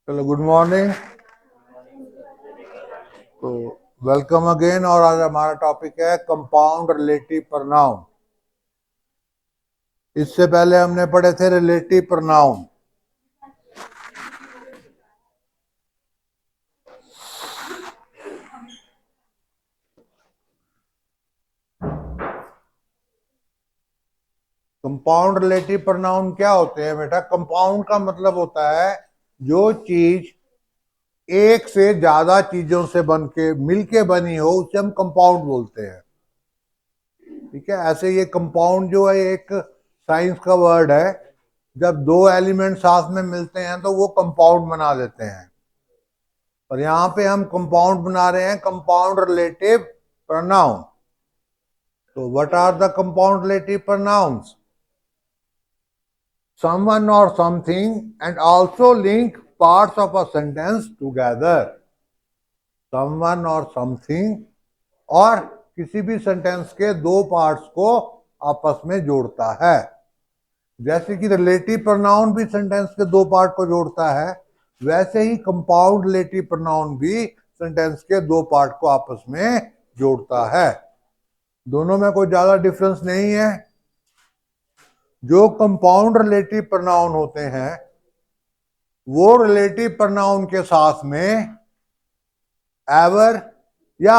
चलो, good morning. तो welcome again. और आज हमारा टॉपिक है कंपाउंड रिलेटिव प्रोनाउन। इससे पहले हमने पढ़े थे relative pronoun. Compound relative pronoun क्या होते हैं बेटा? कंपाउंड का मतलब होता है जो चीज एक से ज्यादा चीजों से बन के मिलके बनी हो, उसे हम कंपाउंड बोलते हैं। ठीक है। ऐसे ये कंपाउंड जो है एक साइंस का वर्ड है। जब दो एलिमेंट साथ में मिलते हैं तो वो कंपाउंड बना देते हैं। और यहां पे हम कंपाउंड बना रहे हैं कंपाउंड रिलेटिव प्रोनाउन। तो what are the compound relative pronouns? someone or something and also link parts of a sentence together। someone or something और किसी भी सेंटेंस के दो पार्ट्स को आपस में जोड़ता है। जैसे कि रिलेटिव प्रोनाउन भी सेंटेंस के दो पार्ट को जोड़ता है, वैसे ही कंपाउंड रिलेटिव प्रोनाउन भी सेंटेंस के दो पार्ट को आपस में जोड़ता है। दोनों में कोई ज्यादा डिफरेंस नहीं है। जो कंपाउंड रिलेटिव प्रोनाउन होते हैं वो रिलेटिव प्रोनाउन के साथ में एवर या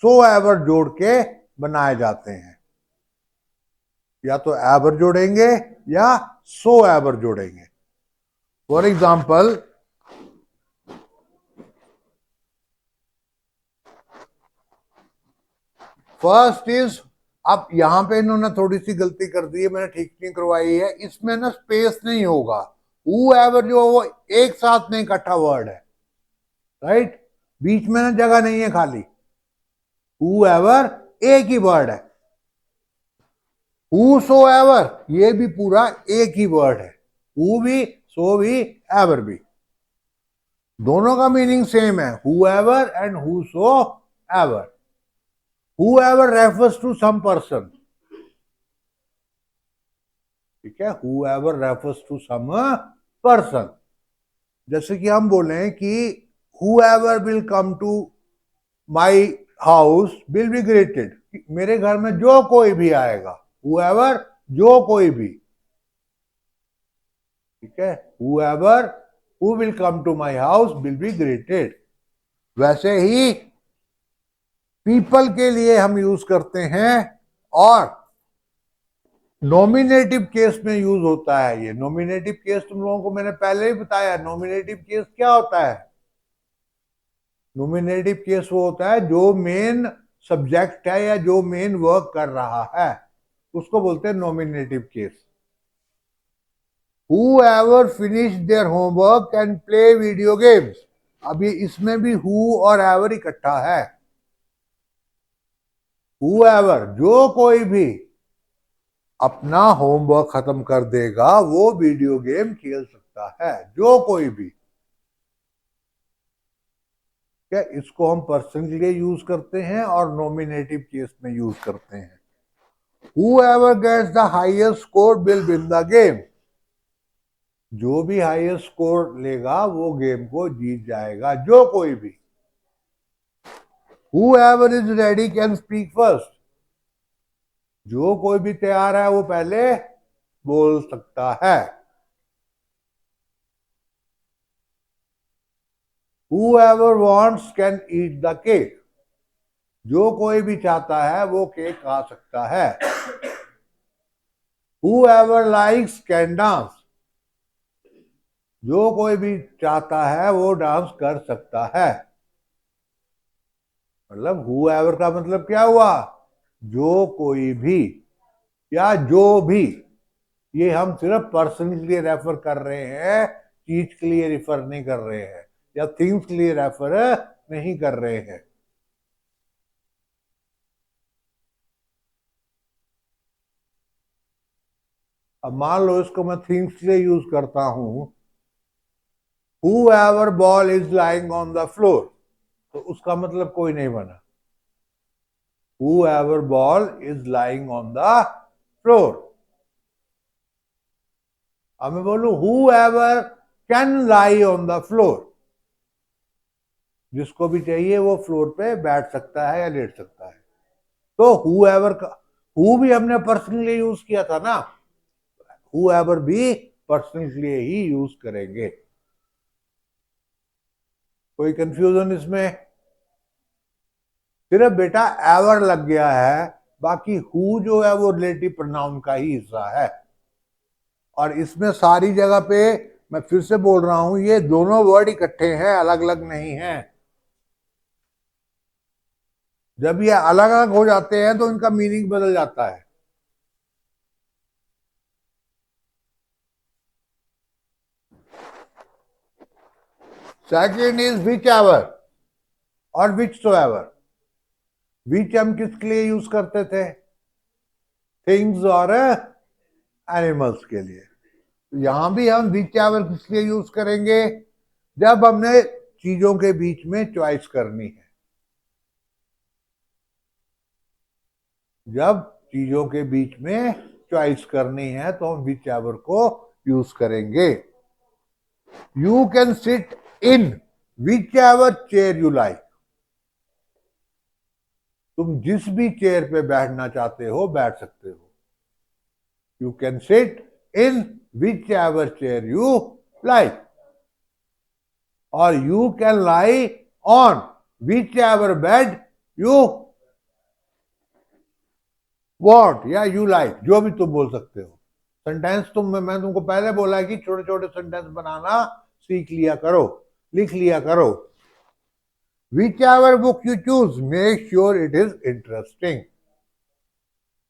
सो एवर जोड़ के बनाए जाते हैं। या तो एवर जोड़ेंगे या सो एवर जोड़ेंगे। फॉर एग्जाम्पल, फर्स्ट इज, अब यहां पे इन्होंने थोड़ी सी गलती कर दी है, मैंने ठीक नहीं करवाई है। इसमें ना स्पेस नहीं होगा। हु एवर जो वो एक साथ में इकट्ठा वर्ड है, राइट। बीच में ना जगह नहीं है खाली। हु एवर एक ही वर्ड है। हु सो एवर ये भी पूरा एक ही वर्ड है। हु भी, सो भी, एवर भी, दोनों का मीनिंग सेम है। Whoever and whosoever. Whoever refers to some person. ठीक है। Whoever refers to some person. जैसे कि हम बोले कि whoever will come to my house will be greeted. मेरे घर में जो कोई भी आएगा। हु एवर जो कोई भी। ठीक है। Whoever who will come to my house will be greeted. वैसे ही पीपल के लिए हम यूज करते हैं और नॉमिनेटिव केस में यूज होता है। ये नॉमिनेटिव केस तुम लोगों को मैंने पहले ही बताया। नॉमिनेटिव केस क्या होता है? नॉमिनेटिव केस वो होता है जो मेन सब्जेक्ट है या जो मेन वर्क कर रहा है, उसको बोलते हैं nominative case. Whoever finished their homework and play video games। अब ये इसमें भी who और ever इकट्ठा है। Whoever जो कोई भी अपना होमवर्क खत्म कर देगा वो वीडियो गेम खेल सकता है। जो कोई भी। क्या इसको हम पर्सन के लिए यूज करते हैं और नॉमिनेटिव केस में यूज करते हैं। Whoever gets the highest score will win the game। जो भी हाईएस्ट स्कोर लेगा वो गेम को जीत जाएगा। जो कोई भी। Whoever is ready can speak first। जो कोई भी तैयार है वो पहले बोल सकता है। Whoever wants can eat the cake। जो कोई भी चाहता है वो केक खा सकता है। Whoever likes can dance। जो कोई भी चाहता है वो डांस कर सकता है। मतलब whoever का मतलब क्या हुआ? जो कोई भी या जो भी। ये हम सिर्फ पर्सन के लिए रेफर कर रहे हैं, चीज के लिए रेफर नहीं कर रहे हैं या थिंग्स के लिए रेफर नहीं कर रहे हैं। अब मान लो इसको मैं थिंग्स के लिए यूज करता हूं। Whoever ball is lying on the floor। तो उसका मतलब कोई नहीं बना। Whoever ball is lying on the floor। अब मैं बोलूं whoever can lie on the floor, जिसको भी चाहिए वो फ्लोर पे बैठ सकता है या लेट सकता है। तो हुएवर का हु भी हमने पर्सन के लिए यूज किया था ना, हुएवर भी पर्सन के लिए ही यूज करेंगे। कोई कंफ्यूजन इसमें? सिर्फ बेटा एवर लग गया है, बाकी हु जो है वो रिलेटिव प्रोनाउन का ही हिस्सा है। और इसमें सारी जगह पे मैं फिर से बोल रहा हूं, ये दोनों वर्ड इकट्ठे हैं, अलग अलग नहीं हैं। जब ये अलग अलग हो जाते हैं तो इनका मीनिंग बदल जाता है। सेकंड इज विच एवर और विच सो एवर। विच हम किसके लिए यूज करते थे? थिंग्स और एनिमल्स के लिए। यहां भी हम विच एवर किस लिए यूज करेंगे? जब हमने चीजों के बीच में चॉइस करनी है। जब चीजों के बीच में चॉइस करनी है तो हम विच एवर को यूज करेंगे। You can sit in whichever chair you like. तुम जिस भी चेयर पे बैठना चाहते हो बैठ सकते हो। You can sit in whichever chair you like. और you can lie on whichever bed you want या यू लाइक, जो भी तुम बोल सकते हो। सेंटेंस मैं तुमको पहले बोला है कि छोटे छोटे सेंटेंस बनाना सीख लिया करो, लिख लिया करो। Which ever book you choose make sure it is interesting.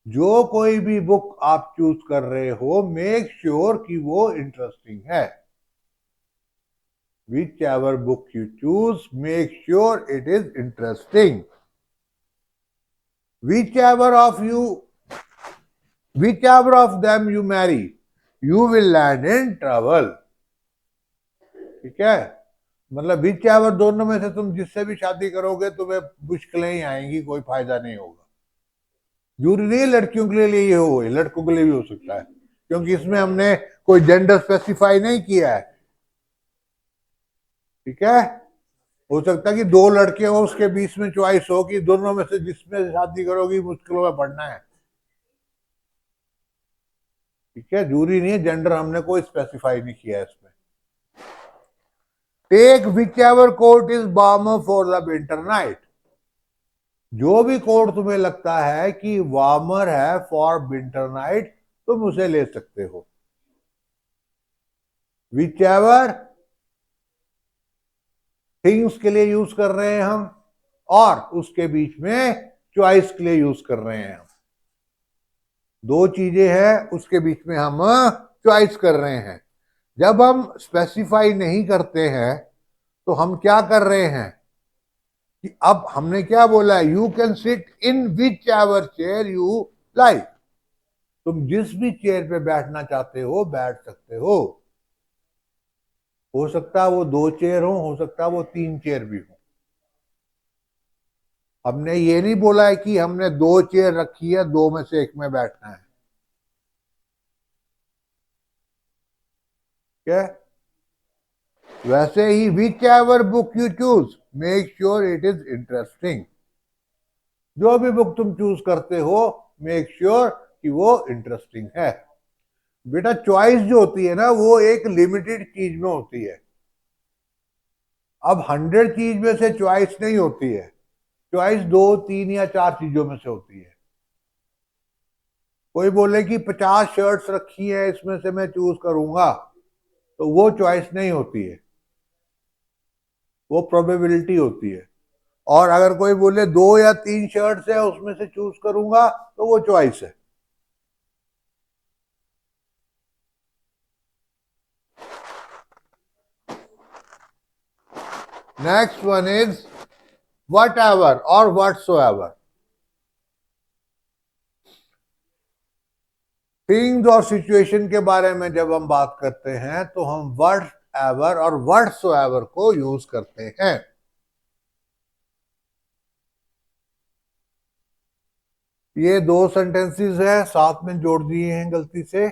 जो कोई भी बुक आप चूज कर रहे हो मेक श्योर कि वो इंटरेस्टिंग है। Which ever book you choose make sure it is interesting. whichever of you whichever of them you marry you will land in trouble। ठीक है, मतलब whichever दोनों में से तुम जिससे भी शादी करोगे तुम्हें मुश्किलें ही आएंगी, कोई फायदा नहीं होगा। जरूरी नहीं लड़कियों के लिए ये हो, लड़कों के लिए भी हो सकता है, क्योंकि इसमें हमने कोई जेंडर स्पेसिफाई नहीं किया है। ठीक है, हो सकता है कि दो लड़के हो उसके बीच में चॉइस हो कि दोनों में से जिसमें शादी करोगी मुश्किलों में पड़ना है। ठीक है, जरूरी नहीं है, जेंडर हमने कोई स्पेसिफाई नहीं किया है इसमें। Take whichever coat is warmer for the winter night. जो भी कोट तुम्हें लगता है कि वार्मर है फॉर विंटर नाइट तुम उसे ले सकते हो। विच एवर थिंग्स के लिए यूज कर रहे हैं हम, और उसके बीच में चॉइस के लिए यूज कर रहे हैं हम। दो चीजें हैं उसके बीच में हम चॉइस कर रहे हैं। जब हम स्पेसिफाई नहीं करते हैं तो हम क्या कर रहे हैं कि अब हमने क्या बोला है, you can sit in whichever chair you like. तुम जिस भी चेयर पे बैठना चाहते हो बैठ सकते हो सकता है वो दो चेयर हो सकता है वो तीन चेयर भी हो। हमने ये नहीं बोला है कि हमने दो चेयर रखी है दो में से एक में बैठना है। क्या? वैसे ही whichever book you choose make sure it is interesting. जो भी बुक तुम चूज करते हो मेक श्योर कि वो इंटरेस्टिंग है। बेटा चॉइस जो होती है ना वो एक लिमिटेड चीज में होती है। अब 100 चीज में से चॉइस नहीं होती है, चॉइस 2 3 या 4 चीजों में से होती है। कोई बोले कि 50 शर्ट्स रखी है इसमें से मैं चूज करूंगा, तो वो चॉइस नहीं होती है, वो प्रोबेबिलिटी होती है। और अगर कोई बोले 2 या 3 शर्ट्स है उसमें से चूज करूंगा तो वो चॉइस है। Next one is what ever और व्हाटसोएवर। थिंग्स और सिचुएशन के बारे में जब हम बात करते हैं तो हम वट एवर और व्हाटसोएवर को यूज करते हैं। ये दो सेंटेंसेस है साथ में जोड़ दिए हैं गलती से।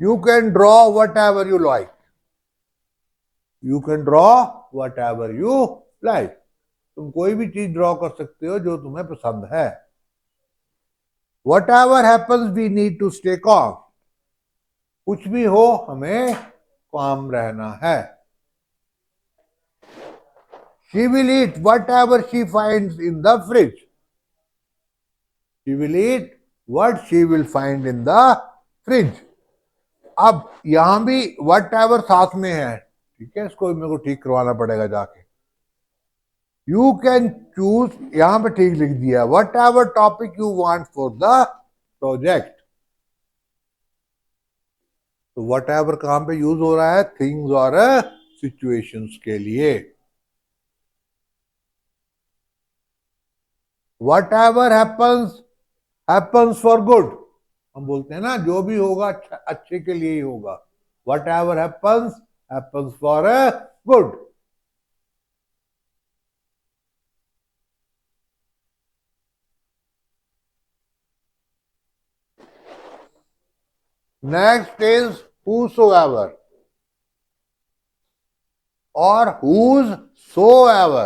You can draw what ever you like. You can draw what ever you like, तुम कोई भी चीज ड्रॉ कर सकते हो जो तुम्हें पसंद है। Whatever happens we need to stay calm, कुछ भी हो हमें काम रहना है। She will eat whatever she finds in the fridge, she will eat what she will find in the fridge. अब यहां भी वट एवर साथ में है, ठीक है, इसको मेरे को ठीक करवाना पड़ेगा जाके। यू कैन चूज, यहां पे ठीक लिख दिया, what ever topic you want for the project. तो वट एवर कहां पे यूज हो रहा है, थिंग्स और सिचुएशंस के लिए। What ever happens, happens for good, हम बोलते हैं ना जो भी होगा अच्छे के लिए ही होगा। What ever happens, happens for good. Next is whosoever or whosoever,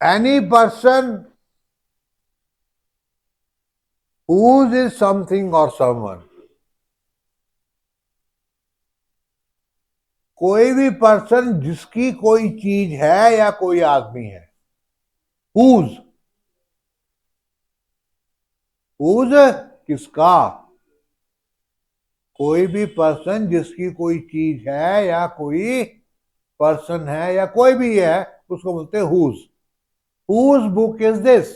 any person whose is something or someone, कोई भी पर्सन जिसकी कोई चीज है या कोई आदमी है। whose, whose किसका, कोई भी पर्सन जिसकी कोई चीज है या कोई पर्सन है या कोई भी है उसको बोलते हैं whose। whose book is this,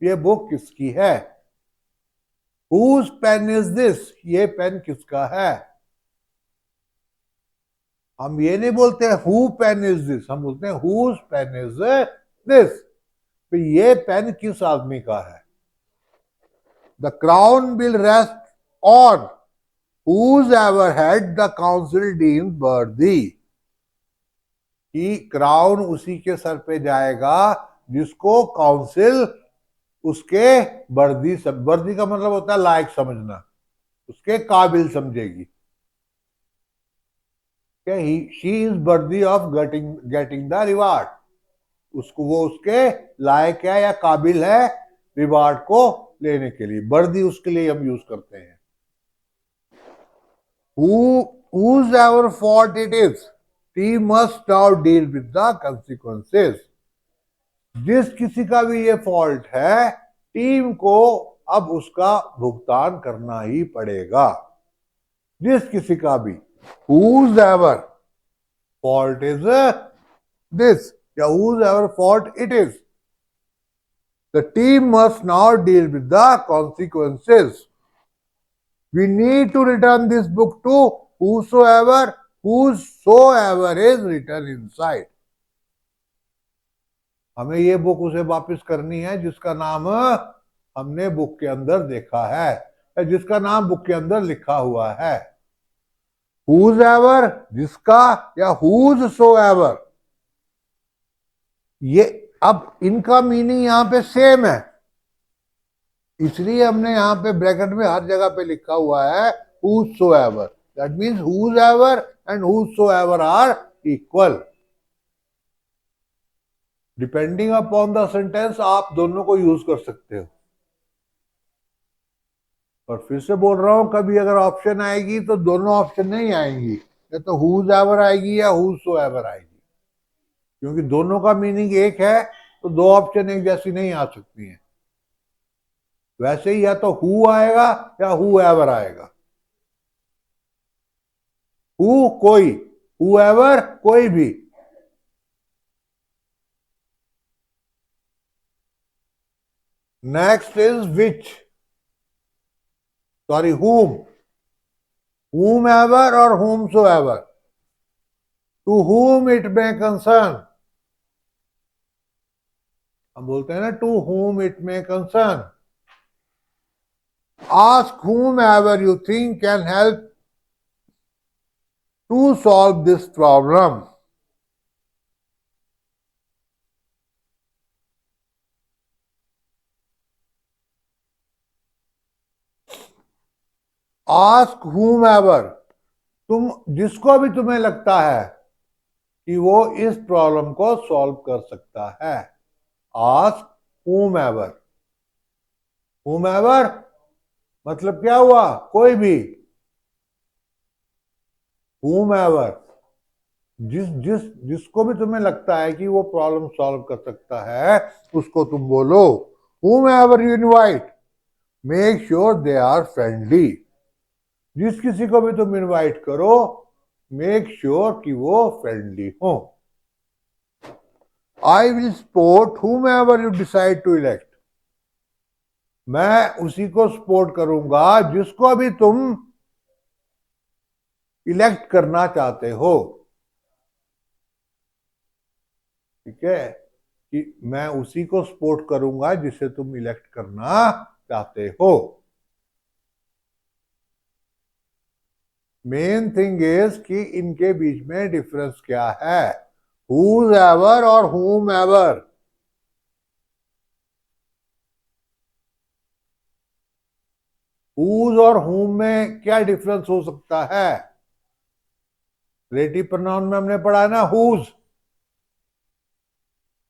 ये बुक किसकी है। whose pen is this, ये पेन किसका है। हम ये नहीं बोलते हु पेन इज दिस, हम बोलते हैं whose pen is this, तो ये पेन किस आदमी का है। The crown will rest on whosoever head the council deems worthy, कि क्राउन उसी के सर पे जाएगा जिसको काउंसिल उसके वर्दी, वर्दी का मतलब होता है लायक समझना, उसके काबिल समझेगी। She is worthy of getting the reward, उसको वो उसके लायक है या काबिल है रिवार्ड को लेने के लिए। वर्दी उसके लिए हम यूज करते हैं। whoever fault it is, he must now deal with the consequences, जिस किसी का भी ये फॉल्ट है टीम को अब उसका भुगतान करना ही पड़ेगा, जिस किसी का भी। whoever fault is this या whoever fault it is, the team must now deal with the consequences. We need to return this book to whosoever is written inside. हमें ये बुक उसे वापस करनी है जिसका नाम हमने बुक के अंदर देखा है या जिसका नाम बुक के अंदर लिखा हुआ है। whosoever जिसका या whosoever, ये अब इनका मीनिंग यहां पे सेम है, इसलिए हमने यहां पे ब्रैकेट में हर जगह पे लिखा हुआ है whosoever, that means whosoever and whosoever are equal. Depending upon the sentence आप दोनों को यूज कर सकते हो। और फिर से बोल रहा हूं, कभी अगर ऑप्शन आएगी तो दोनों ऑप्शन नहीं आएंगी, या तो whosoever आएगी या whosoever आएगी, क्योंकि दोनों का मीनिंग एक है तो दो ऑप्शन एक जैसी नहीं आ सकती हैं। वैसे ही या तो हु आएगा या whoever आएगा। हु कोई, whoever कोई भी। Next is which, sorry whom, whomever और whomsoever, to whom it may concern, हम बोलते हैं ना to whom it may concern। ask whomever you think can help to solve this problem। ask whomever, तुम जिसको भी तुम्हें लगता है कि वो इस प्रॉब्लम को सॉल्व कर सकता है, आस्क whomever। whomever मतलब क्या हुआ? कोई भी। whomever जिस जिस जिसको भी तुम्हें लगता है कि वो प्रॉब्लम सॉल्व कर सकता है, उसको तुम बोलो। whomever you invite, make sure they are friendly। जिस किसी को भी तुम इनवाइट करो, मेक श्योर कि वो फ्रेंडली हो। I will support whomever you decide to elect। मैं उसी को सपोर्ट करूंगा जिसको भी तुम इलेक्ट करना चाहते हो। ठीक है, कि मैं उसी को सपोर्ट करूंगा जिसे तुम इलेक्ट करना चाहते हो। मेन थिंग इज कि इनके बीच में डिफरेंस क्या है, हुज एवर और whom एवर। हुज और whom में क्या डिफरेंस हो सकता है? रिलेटिव प्रोनाउन में हमने पढ़ा है ना,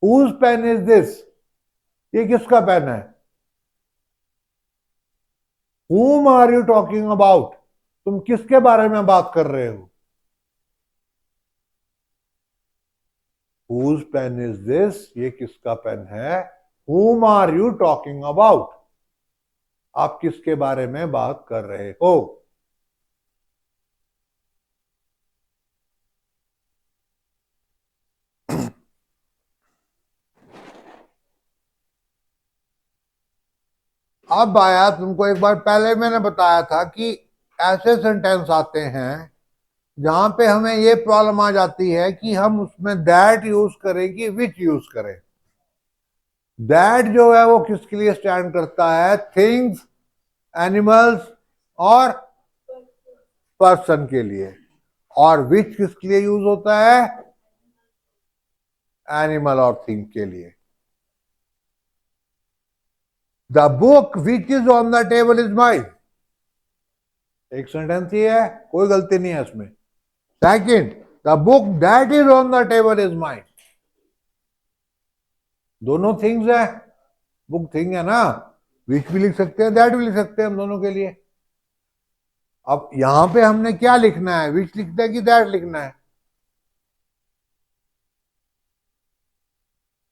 हुज पेन इज दिस, ये किसका पेन है? whom are you talking about, तुम किसके बारे में बात कर रहे हो? whose pen is this, ये किसका पेन है? whom are you talking about, आप किसके बारे में बात कर रहे हो? अब आया, तुमको एक बार पहले मैंने बताया था कि ऐसे सेंटेंस आते हैं जहां पे हमें ये प्रॉब्लम आ जाती है कि हम उसमें दैट यूज करें कि विच यूज करें। दैट जो है वो किसके लिए स्टैंड करता है? थिंग्स, एनिमल्स और पर्सन के लिए। और विच किसके लिए यूज होता है? एनिमल और थिंग के लिए। The book which is on the table is mine, एक सेंटेंस ही है, कोई गलती नहीं है इसमें। Second, the book that is on the table is mine, दोनों थिंग्स है, बुक थिंग है ना, विच भी लिख सकते हैं, दैट भी लिख सकते हैं हम दोनों के लिए। अब यहां पे हमने क्या लिखना है, विच लिखना है कि दैट लिखना है?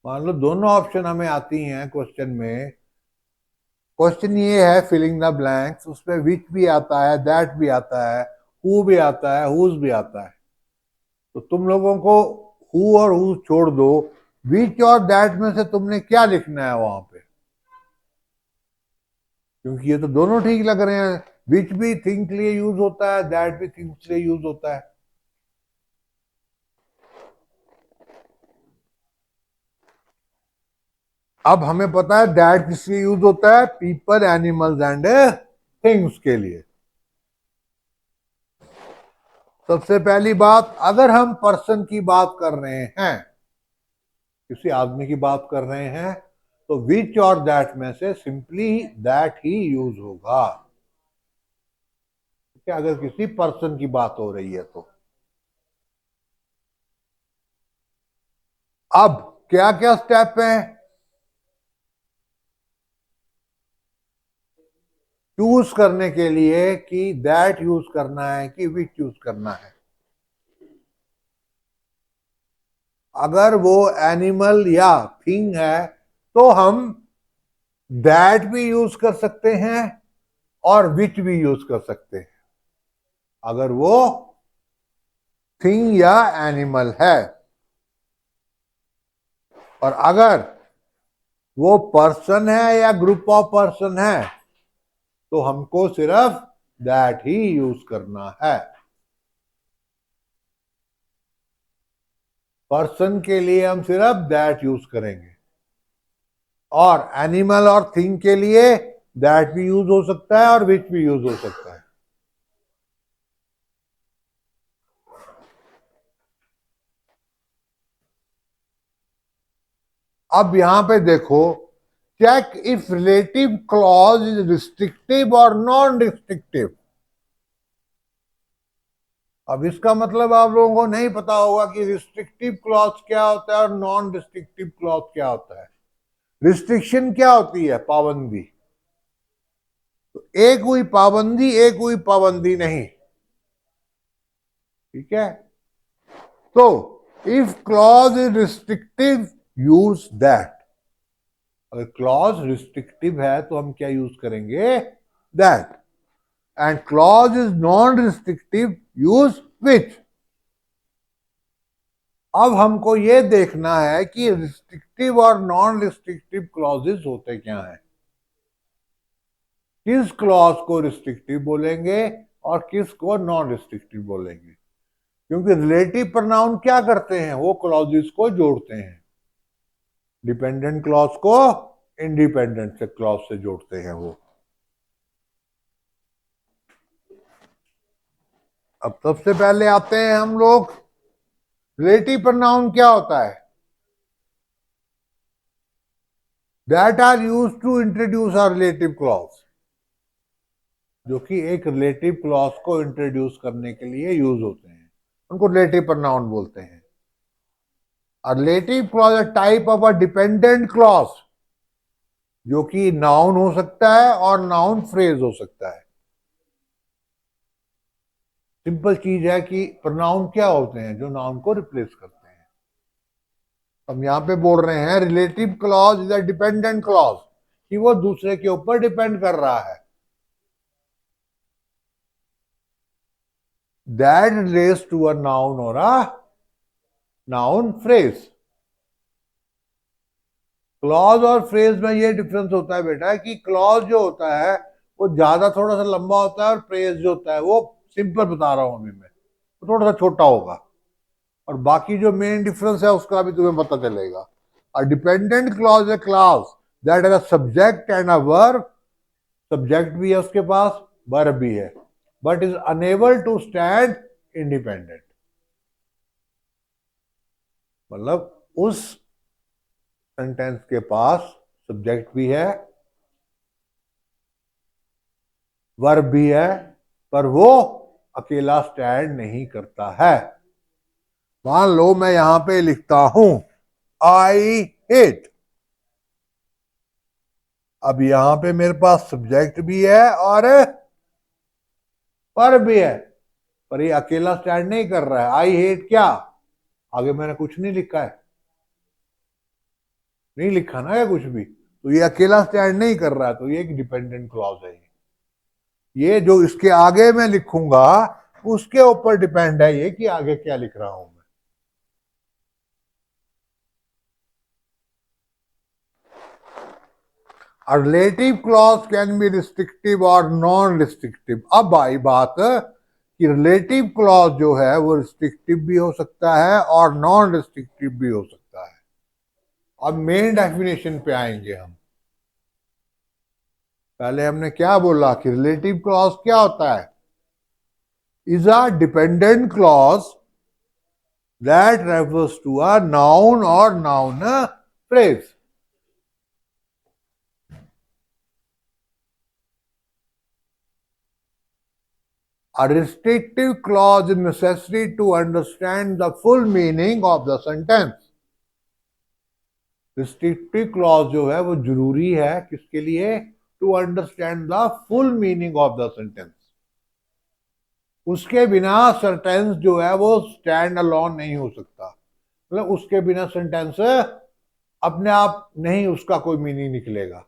मान लो दोनों ऑप्शन हमें आती हैं क्वेश्चन में। क्वेश्चन ये है फिलिंग द ब्लैंक्स, उसमें विच भी आता है, दैट भी आता है, हु भी आता है, हुज भी आता है। तो तुम लोगों को हु और हुज छोड़ दो, विच और दैट में से तुमने क्या लिखना है वहां पे? क्योंकि ये तो दोनों ठीक लग रहे हैं, विच भी थिंग के लिए यूज होता है, दैट भी थिंग के लिए यूज होता है। अब हमें पता है दैट किस लिए यूज होता है, पीपल, एनिमल्स एंड थिंग्स के लिए। सबसे पहली बात, अगर हम पर्सन की बात कर रहे हैं, किसी आदमी की बात कर रहे हैं, तो विच और दैट में से सिंपली दैट ही यूज होगा। ठीक है, अगर किसी पर्सन की बात हो रही है तो। अब क्या क्या स्टेप है चूज करने के लिए कि दैट यूज करना है कि विच यूज करना है? अगर वो एनिमल या थिंग है तो हम दैट भी यूज कर सकते हैं और विच भी यूज कर सकते हैं, अगर वो थिंग या एनिमल है। और अगर वो पर्सन है या ग्रुप ऑफ पर्सन है तो हमको सिर्फ दैट ही यूज करना है। पर्सन के लिए हम सिर्फ दैट यूज करेंगे, और एनिमल और थिंग के लिए दैट भी यूज हो सकता है और विच भी यूज हो सकता है। अब यहां पे देखो, check if relative clause is restrictive और नॉन रिस्ट्रिक्टिव। अब इसका मतलब आप लोगों को नहीं पता होगा कि रिस्ट्रिक्टिव क्लॉज क्या होता है और नॉन रिस्ट्रिक्टिव क्लॉज क्या होता है। रिस्ट्रिक्शन क्या होती है? पाबंदी। तो एक हुई पाबंदी, एक हुई पाबंदी नहीं। ठीक है, तो if clause is restrictive use that. अगर क्लॉज रिस्ट्रिक्टिव है तो हम क्या यूज करेंगे? That. And clause is non restrictive use which. अब हमको ये देखना है कि रिस्ट्रिक्टिव और नॉन रिस्ट्रिक्टिव क्लॉजेस होते क्या हैं। किस क्लॉज को रिस्ट्रिक्टिव बोलेंगे और किस को नॉन रिस्ट्रिक्टिव बोलेंगे, क्योंकि रिलेटिव प्रोनाउन क्या करते हैं? वो क्लॉजेस को जोड़ते हैं। डिपेंडेंट क्लॉज को इंडिपेंडेंट से क्लॉज से जोड़ते हैं वो। अब सबसे पहले आते हैं हम लोग, रिलेटिव प्रोनाउन क्या होता है? That are use to introduce are relative clause, जो कि एक रिलेटिव क्लॉज को इंट्रोड्यूस करने के लिए यूज होते हैं, उनको रिलेटिव प्रोनाउन बोलते हैं। A relative clause है type of a dependent clause, जो कि नाउन हो सकता है और नाउन फ्रेज हो सकता है। सिंपल चीज है कि प्रोनाउन क्या होते हैं? जो नाउन को रिप्लेस करते हैं। हम यहां पे बोल रहे हैं relative clause is a dependent clause, कि वो दूसरे के ऊपर डिपेंड कर रहा है। That relates to a noun और अ नाउन फ्रेज। क्लॉज और फ्रेज में ये डिफरेंस होता है बेटा कि क्लॉज जो होता है वो ज्यादा थोड़ा सा लंबा होता है, और फ्रेज जो होता है वो सिंपल बता रहा हूं अभी मैं, तो थोड़ा सा छोटा होगा। और बाकी जो मेन डिफरेंस है उसका भी तुम्हें पता चलेगा। A dependent clause a clause that has a subject and a verb. Subject भी है उसके पास, वर्ब भी है, but is unable to stand independent. मतलब उस सेंटेंस के पास सब्जेक्ट भी है, वर्ब भी है, पर वो अकेला स्टैंड नहीं करता है। मान लो मैं यहां पे लिखता हूं आई हेट। अब यहां पे मेरे पास सब्जेक्ट भी है और वर्ब भी है, पर ये अकेला स्टैंड नहीं कर रहा है। आई हेट क्या, आगे मैंने कुछ नहीं लिखा है, नहीं लिखा ना या कुछ भी, तो ये अकेला स्टैंड नहीं कर रहा है, तो ये एक डिपेंडेंट क्लॉज है। ये जो इसके आगे मैं लिखूंगा उसके ऊपर डिपेंड है ये कि आगे क्या लिख रहा हूं मैं। A relative clause can be restrictive और नॉन रिस्ट्रिक्टिव। अब आई बात कि रिलेटिव क्लॉज जो है वो रिस्ट्रिक्टिव भी हो सकता है और नॉन रिस्ट्रिक्टिव भी हो सकता है। अब मेन डेफिनेशन पे आएंगे हम। पहले हमने क्या बोला कि रिलेटिव क्लॉज क्या होता है? Is a dependent clause that refers to a noun और noun phrase. A restrictive clause is necessary to understand the full meaning of the sentence. Restrictive clause जो है वो जरूरी है किसके लिए? To understand the full meaning of the sentence. उसके बिना सेंटेंस जो है वो स्टैंड अलोन नहीं हो सकता। मतलब उसके बिना सेंटेंस अपने आप नहीं, उसका कोई मीनिंग निकलेगा।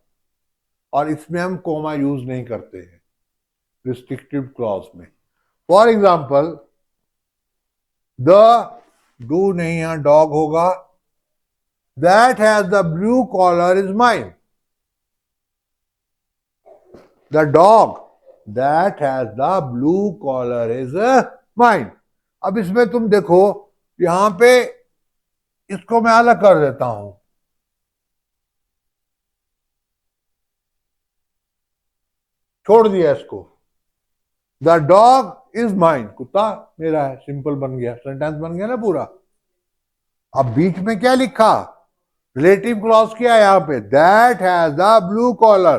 और इसमें हम कोमा यूज नहीं करते हैं रिस्ट्रिक्टिव क्लॉज में। फॉर एग्जाम्पल, द डू नहीं, यहां डॉग होगा। That has the blue collar is mine. The dog that has the blue collar is mine. अब इसमें तुम देखो, यहां पे इसको मैं अलग कर देता हूं, छोड़ दिया इसको। द डॉग इज माइन, कुत्ता मेरा है। सिंपल बन गया, सेंटेंस बन गया ना पूरा। अब बीच में क्या लिखा? रिलेटिव क्लॉज क्या है यहां पे? That has the blue collar.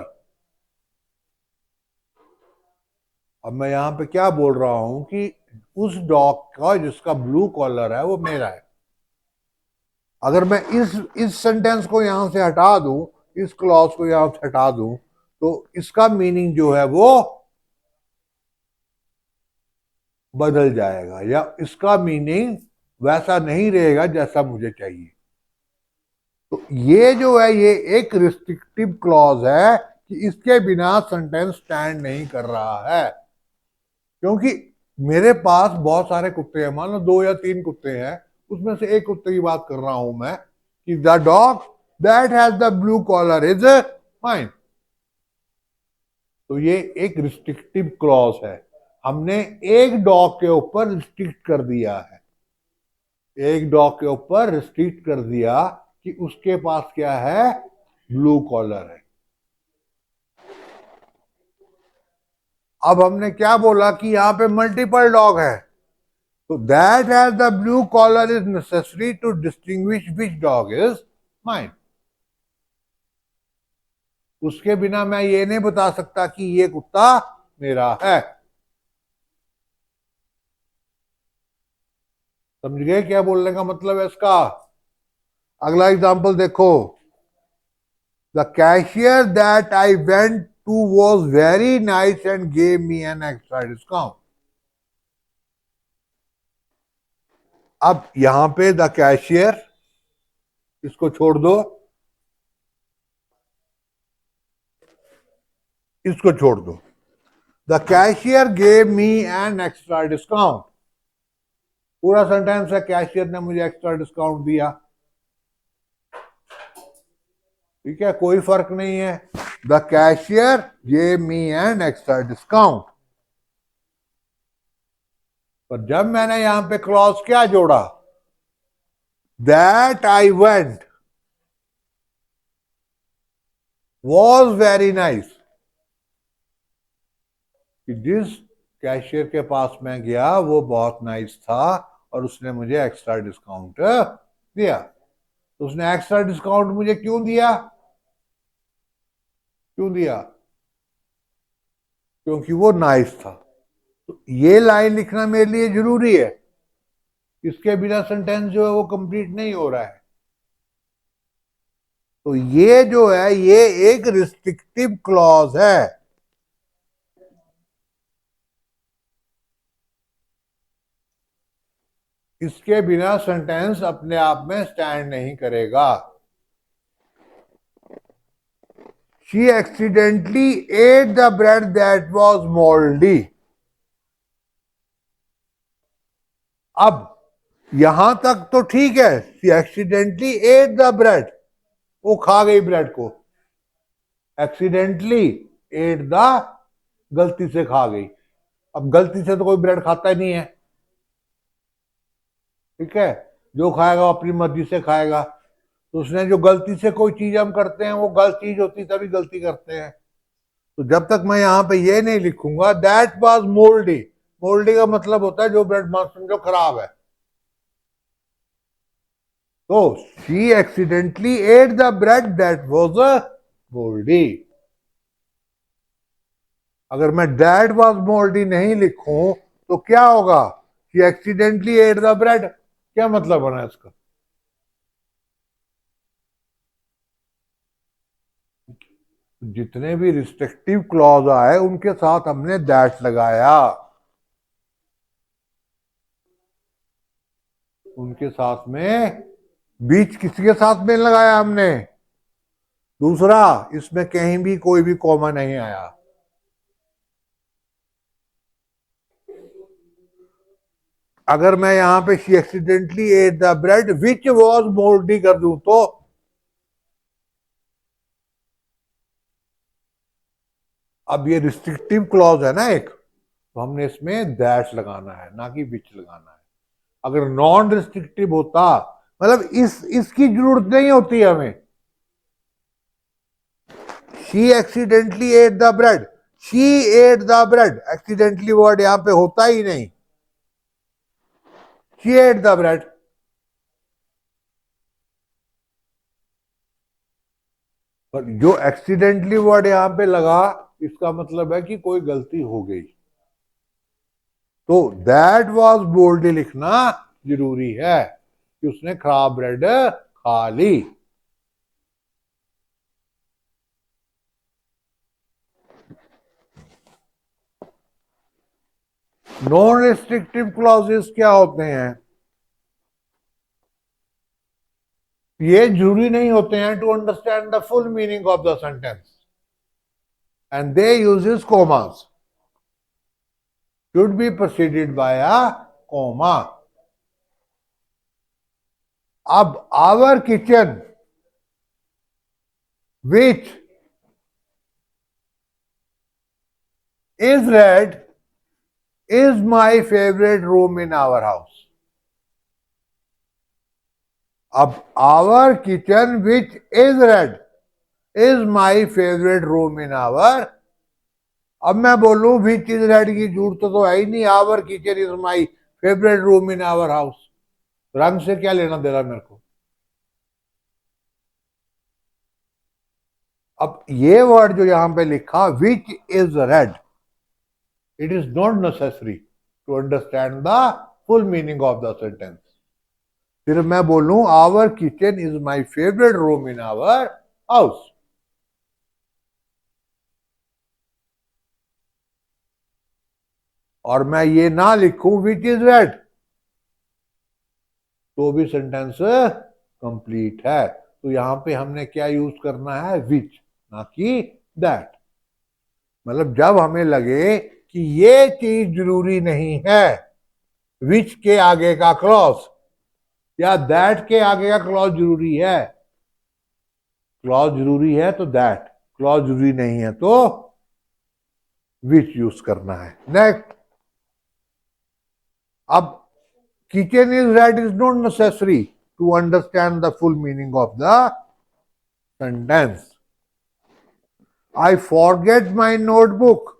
अब मैं यहाँ पे क्या बोल रहा हूं कि उस डॉग का जिसका ब्लू कॉलर है वो मेरा है। अगर मैं इस सेंटेंस को यहां से हटा दूं, इस क्लॉज को यहां से हटा दूं, तो इसका मीनिंग जो है वो बदल जाएगा, या इसका मीनिंग वैसा नहीं रहेगा जैसा मुझे चाहिए। तो ये जो है ये एक रिस्ट्रिक्टिव क्लॉज है कि इसके बिना सेंटेंस स्टैंड नहीं कर रहा है। क्योंकि मेरे पास बहुत सारे कुत्ते हैं, मान लो 2 या 3 कुत्ते हैं, उसमें से एक कुत्ते की बात कर रहा हूं मैं कि the dog that has the blue collar is mine. तो ये एक रिस्ट्रिक्टिव क्लॉज है। हमने एक डॉग के ऊपर रिस्ट्रिक्ट कर दिया है, एक डॉग के ऊपर रिस्ट्रिक्ट कर दिया कि उसके पास क्या है, ब्लू कॉलर है। अब हमने क्या बोला कि यहां पे मल्टीपल डॉग है, तो that has the blue collar is necessary to distinguish which dog is mine. उसके बिना मैं ये नहीं बता सकता कि ये कुत्ता मेरा है। समझ गए क्या बोलने का मतलब है इसका? अगला एग्जांपल देखो, the cashier that I went to was very nice and gave me an extra discount. अब यहां पे द कैशियर, इसको छोड़ दो, इसको छोड़ दो। The cashier gave me an extra discount, पूरा सेंटेंस है कैशियर ने मुझे एक्स्ट्रा डिस्काउंट दिया। ठीक है, कोई फर्क नहीं है। The cashier gave me an extra discount. पर जब मैंने यहां पे क्लॉज क्या जोड़ा, that I went was very nice, कि जिस कैशियर के पास मैं गया वो बहुत नाइस था और उसने मुझे एक्स्ट्रा डिस्काउंट दिया। तो उसने एक्स्ट्रा डिस्काउंट मुझे क्यों दिया, क्यों दिया? क्योंकि वो नाइस था। तो ये लाइन लिखना मेरे लिए जरूरी है, इसके बिना सेंटेंस जो है वो कंप्लीट नहीं हो रहा है। तो ये जो है ये एक रिस्ट्रिक्टिव क्लॉज है। इसके बिना सेंटेंस अपने आप में स्टैंड नहीं करेगा। She accidentally ate the bread that was moldy. अब यहां तक तो ठीक है, she accidentally ate the bread, वो खा गई ब्रेड को। एक्सीडेंटली एट द, गलती से खा गई। अब गलती से तो कोई ब्रेड खाता ही नहीं है, ठीक है, जो खाएगा वो अपनी मर्जी से खाएगा। तो उसने जो गलती से कोई चीज हम करते हैं वो गलत चीज होती तभी गलती करते हैं। तो जब तक मैं यहां पे ये नहीं लिखूंगा दैट वाज मोल्डी, मोल्डी का मतलब होता है जो ब्रेड मान समझो खराब है। तो she accidentally ate the bread that was mouldy. अगर मैं दैट वाज मोल्डी नहीं लिखूं तो क्या होगा, she accidentally ate the bread, क्या मतलब बना इसका? जितने भी रिस्ट्रिक्टिव क्लॉज आए उनके साथ हमने दैट लगाया, उनके साथ में, बीच किसके साथ में लगाया हमने, दूसरा, इसमें कहीं भी कोई भी कॉमा नहीं आया। अगर मैं यहां पे she accidentally ate the bread which was mouldy कर दूं तो अब ये रिस्ट्रिक्टिव क्लॉज है ना एक, तो हमने इसमें दैट लगाना है ना कि विच लगाना है। अगर नॉन रिस्ट्रिक्टिव होता, मतलब इसकी जरूरत नहीं होती हमें, she accidentally ate the bread, she eight the bread, accidentally word यहां पे होता ही नहीं, शी एट द ब्रेड। पर जो एक्सीडेंटली वर्ड यहां पे लगा इसका मतलब है कि कोई गलती हो गई। तो दैट वाज बोल्डली लिखना जरूरी है कि उसने खराब ब्रेड खा ली। नॉन रिस्ट्रिक्टिव क्लॉजेस क्या होते हैं? ये जरूरी नहीं होते हैं to understand the full meaning of the sentence, and they uses commas, should be preceded by a comma. अब our kitchen which is red is my favorite room in our house. अब our kitchen which is red is my favorite room in our, अब मैं बोलूं which is red की जरूरत तो है ही नहीं, our kitchen is my favorite room in our house, रंग से क्या लेना दे रहा मेरे को। अब ये वर्ड जो यहां पे लिखा which is red, it is not necessary to understand the full meaning of the sentence. फिर मैं बोलूं our kitchen is my favorite room in our house, और मैं ये ना लिखूं which is red, तो भी सेंटेंस कंप्लीट है। तो यहां पे हमने क्या यूज करना है? which, ना कि that। मतलब जब हमें लगे कि ये चीज जरूरी नहीं है, which के आगे का क्लॉज या that के आगे का क्लॉज जरूरी है, क्लॉज जरूरी है तो that, क्लॉज जरूरी नहीं है तो which यूज करना है। नेक्स्ट, अब kitchen is red is not necessary to understand the full meaning of the sentence. I forget my notebook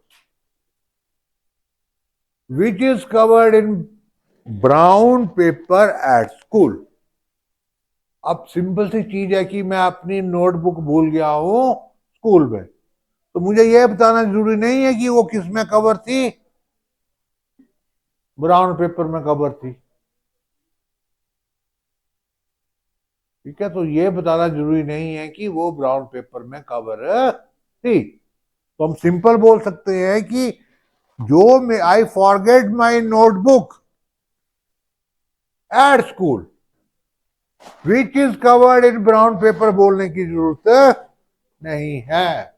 which is covered in brown paper at school. अब simple सी चीज है कि मैं अपनी नोटबुक भूल गया हूं स्कूल में, तो मुझे यह बताना जरूरी नहीं है कि वो किस में कवर थी, ब्राउन पेपर में कवर थी। ठीक है, तो ये बताना जरूरी नहीं है कि वो ब्राउन पेपर में कवर थी। तो हम सिंपल बोल सकते हैं कि जो मैं I forget my notebook at school which is covered in brown paper बोलने की जरूरत नहीं है।